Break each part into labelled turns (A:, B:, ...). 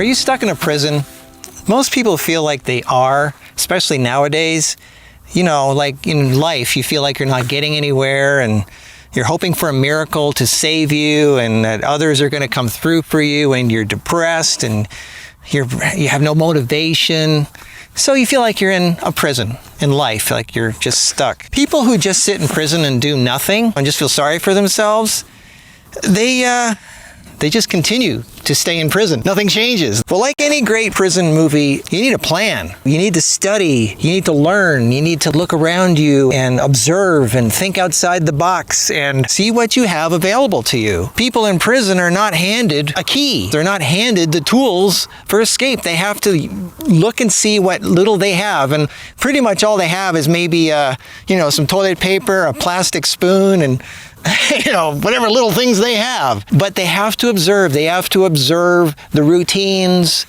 A: Are you stuck in a prison? Most people feel like they are, especially nowadays. You know, like in life, you feel like you're not getting anywhere and you're hoping for a miracle to save you and that others are going to come through for you, and you're depressed and you have no motivation. So you feel like you're in a prison in life, like you're just stuck. People who just sit in prison and do nothing and just feel sorry for themselves, they just continue to stay in prison. Nothing changes. Well, like any great prison movie, you need a plan. You need to study. You need to learn. You need to look around you and observe and think outside the box and see what you have available to you. People in prison are not handed a key. They're not handed the tools for escape. They have to look and see what little they have. And pretty much all they have is maybe, some toilet paper, a plastic spoon, and whatever little things they have. But they have to observe. They have to observe the routines,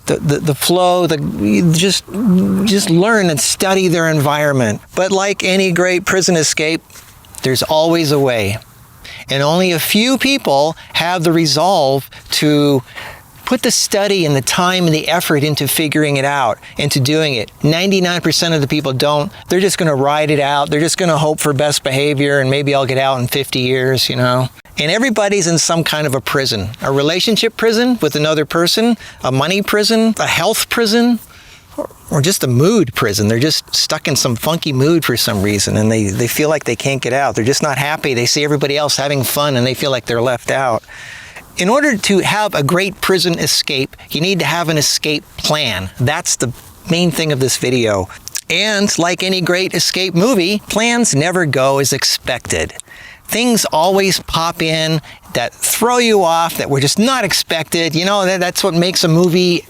A: the flow, just learn and study their environment. But like any great prison escape, there's always a way. And only a few people have the resolve to put the study and the time and the effort into figuring it out, into doing it. 99% of the people don't. They're just going to ride it out. They're just going to hope for best behavior and maybe I'll get out in 50 years, And everybody's in some kind of a prison. A relationship prison with another person, a money prison, a health prison, or just a mood prison. They're just stuck in some funky mood for some reason and they feel like they can't get out. They're just not happy. They see everybody else having fun and they feel like they're left out. In order to have a great prison escape, you need to have an escape plan. That's the main thing of this video. And like any great escape movie, plans never go as expected. Things always pop in that throw you off, that were just not expected. That's what makes a movie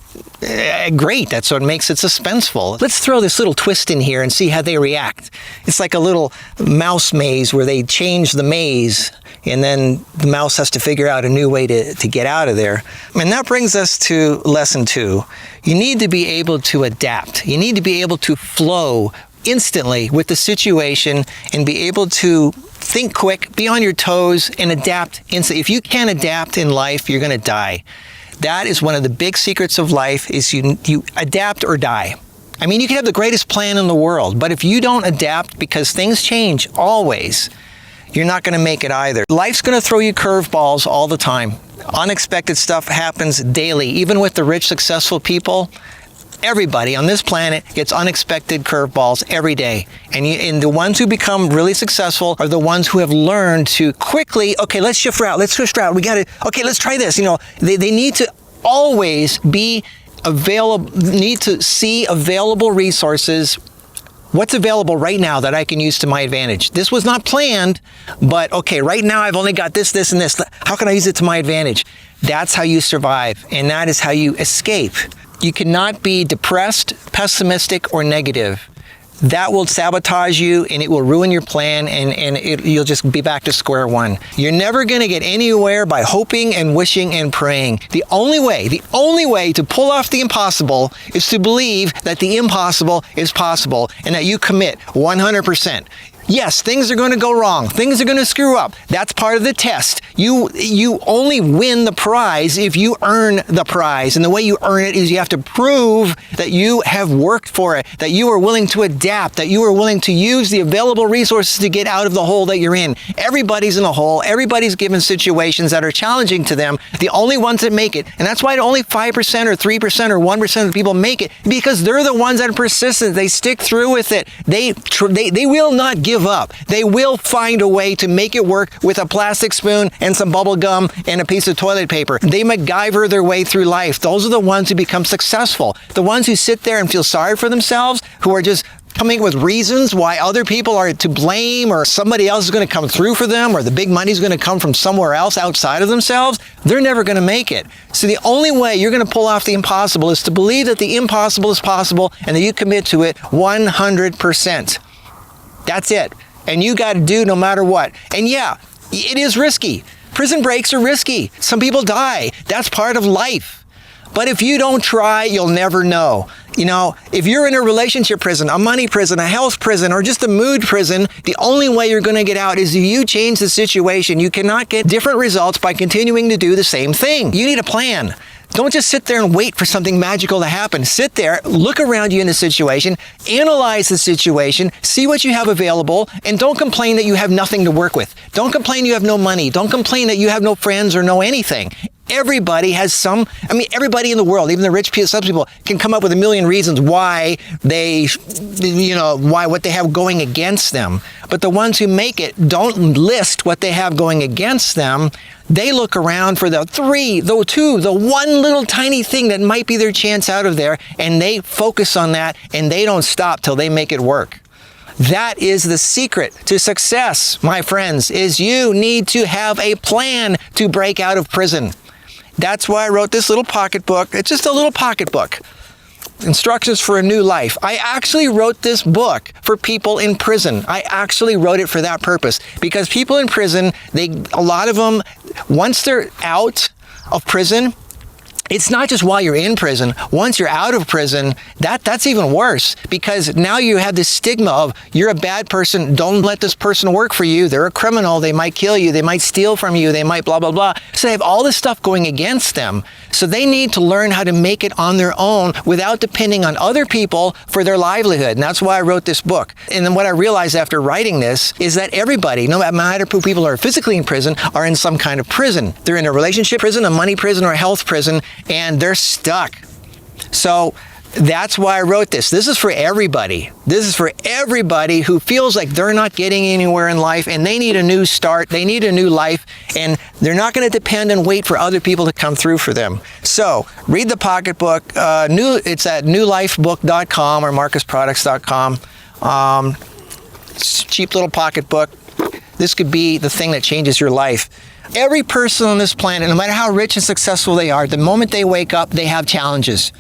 A: great. That's what makes it suspenseful. Let's throw this little twist in here and see how they react. It's like a little mouse maze where they change the maze and then the mouse has to figure out a new way to get out of there. And that brings us to lesson 2. You need to be able to adapt. You need to be able to flow instantly with the situation and be able to think quick, be on your toes, and adapt instantly. If you can't adapt in life, you're going to die. That is one of the big secrets of life, is you adapt or die. I mean, you can have the greatest plan in the world, but if you don't adapt, because things change always, you're not going to make it either. Life's going to throw you curveballs all the time. Unexpected stuff happens daily. Even with the rich, successful people, everybody on this planet gets unexpected curveballs every day. And the ones who become really successful are the ones who have learned to quickly, okay, let's shift route. Let's try this. They need to always be available, need to see available resources. What's available right now that I can use to my advantage? This was not planned, but okay, right now I've only got this, and this. How can I use it to my advantage? That's how you survive, and that is how you escape. You cannot be depressed, pessimistic, or negative. That will sabotage you and it will ruin your plan, and you'll just be back to square one. You're never going to get anywhere by hoping and wishing and praying. The only way to pull off the impossible is to believe that the impossible is possible and that you commit 100%. Yes, things are going to go wrong. Things are going to screw up. That's part of the test. You only win the prize if you earn the prize. And the way you earn it is you have to prove that you have worked for it, that you are willing to adapt, that you are willing to use the available resources to get out of the hole that you're in. Everybody's in a hole. Everybody's given situations that are challenging to them. The only ones that make it, and that's why only 5% or 3% or 1% of the people make it, because they're the ones that are persistent. They stick through with it. They will not give up. They will find a way to make it work with a plastic spoon and some bubble gum and a piece of toilet paper. They MacGyver their way through life. Those are the ones who become successful. The ones who sit there and feel sorry for themselves, who are just coming up with reasons why other people are to blame, or somebody else is going to come through for them, or the big money is going to come from somewhere else outside of themselves, they're never going to make it. So the only way you're going to pull off the impossible is to believe that the impossible is possible and that you commit to it 100%. That's it. And you got to do no matter what. And yeah, it is risky. Prison breaks are risky. Some people die. That's part of life. But if you don't try, you'll never know. If you're in a relationship prison, a money prison, a health prison, or just a mood prison, the only way you're going to get out is if you change the situation. You cannot get different results by continuing to do the same thing. You need a plan. Don't just sit there and wait for something magical to happen. Sit there, look around you in the situation, analyze the situation, see what you have available, and don't complain that you have nothing to work with. Don't complain you have no money. Don't complain that you have no friends or no anything. Everybody has everybody in the world, even the rich people, some people can come up with a million reasons why what they have going against them. But the ones who make it don't list what they have going against them. They look around for the one little tiny thing that might be their chance out of there, and they focus on that, and they don't stop till they make it work. That is the secret to success, my friends, is you need to have a plan to break out of prison. That's why I wrote this little pocketbook. It's just a little pocketbook. Instructions for a New Life. I actually wrote this book for people in prison. I actually wrote it for that purpose because people in prison, a lot of them, once they're out of prison, it's not just while you're in prison. Once you're out of prison, that's even worse because now you have this stigma of you're a bad person. Don't let this person work for you. They're a criminal. They might kill you. They might steal from you. They might blah, blah, blah. So they have all this stuff going against them. So they need to learn how to make it on their own without depending on other people for their livelihood. And that's why I wrote this book. And then what I realized after writing this is that everybody, no matter who people are physically in prison, are in some kind of prison. They're in a relationship prison, a money prison, or a health prison, and they're stuck. So that's why I wrote this. This is for everybody. This is for everybody who feels like they're not getting anywhere in life and they need a new start. They need a new life, and they're not going to depend and wait for other people to come through for them. So read the pocketbook. It's at newlifebook.com or marcusproducts.com. It's a cheap little pocketbook. This could be the thing that changes your life. Every person on this planet, no matter how rich and successful they are, the moment they wake up, they have challenges.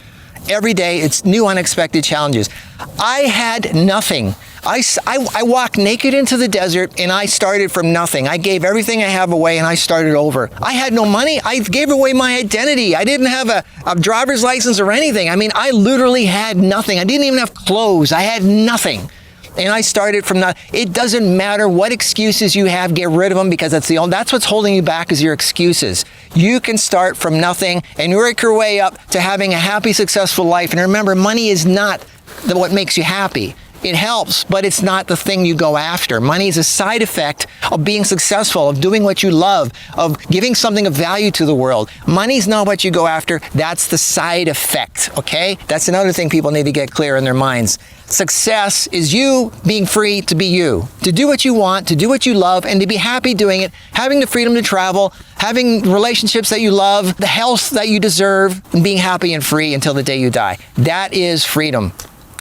A: Every day, it's new, unexpected challenges. I had nothing. I walked naked into the desert, and I started from nothing. I gave everything I have away, and I started over. I had no money. I gave away my identity. I didn't have a driver's license or anything. I literally had nothing. I didn't even have clothes. I had nothing. And I started from that. It doesn't matter what excuses you have, get rid of them because that's what's holding you back is your excuses. You can start from nothing and work your way up to having a happy, successful life. And remember, money is not what makes you happy. It helps, but it's not the thing you go after. Money is a side effect of being successful, of doing what you love, of giving something of value to the world. Money's not what you go after. That's the side effect, okay? That's another thing people need to get clear in their minds. Success is you being free to be you, to do what you want, to do what you love, and to be happy doing it, having the freedom to travel, having relationships that you love, the health that you deserve, and being happy and free until the day you die. That is freedom.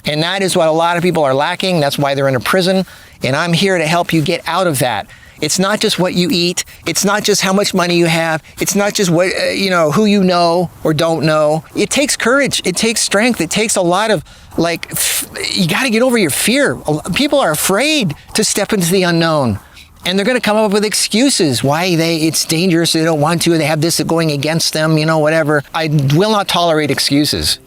A: And that is what a lot of people are lacking. That's why they're in a prison. And I'm here to help you get out of that. It's not just what you eat. It's not just how much money you have. It's not just what, who you know or don't know. It takes courage. It takes strength. It takes a lot of, you got to get over your fear. People are afraid to step into the unknown. And they're going to come up with excuses why it's dangerous. They don't want to. They have this going against them, whatever. I will not tolerate excuses.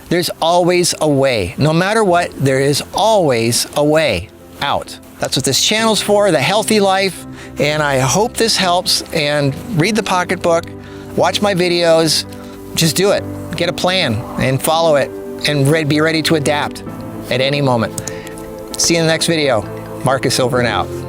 A: There's always a way. No matter what, there is always a way out. That's what this channel's for, the healthy life. And I hope this helps. And read the pocketbook, watch my videos, just do it. Get a plan and follow it and be ready to adapt at any moment. See you in the next video. Marcus over and out.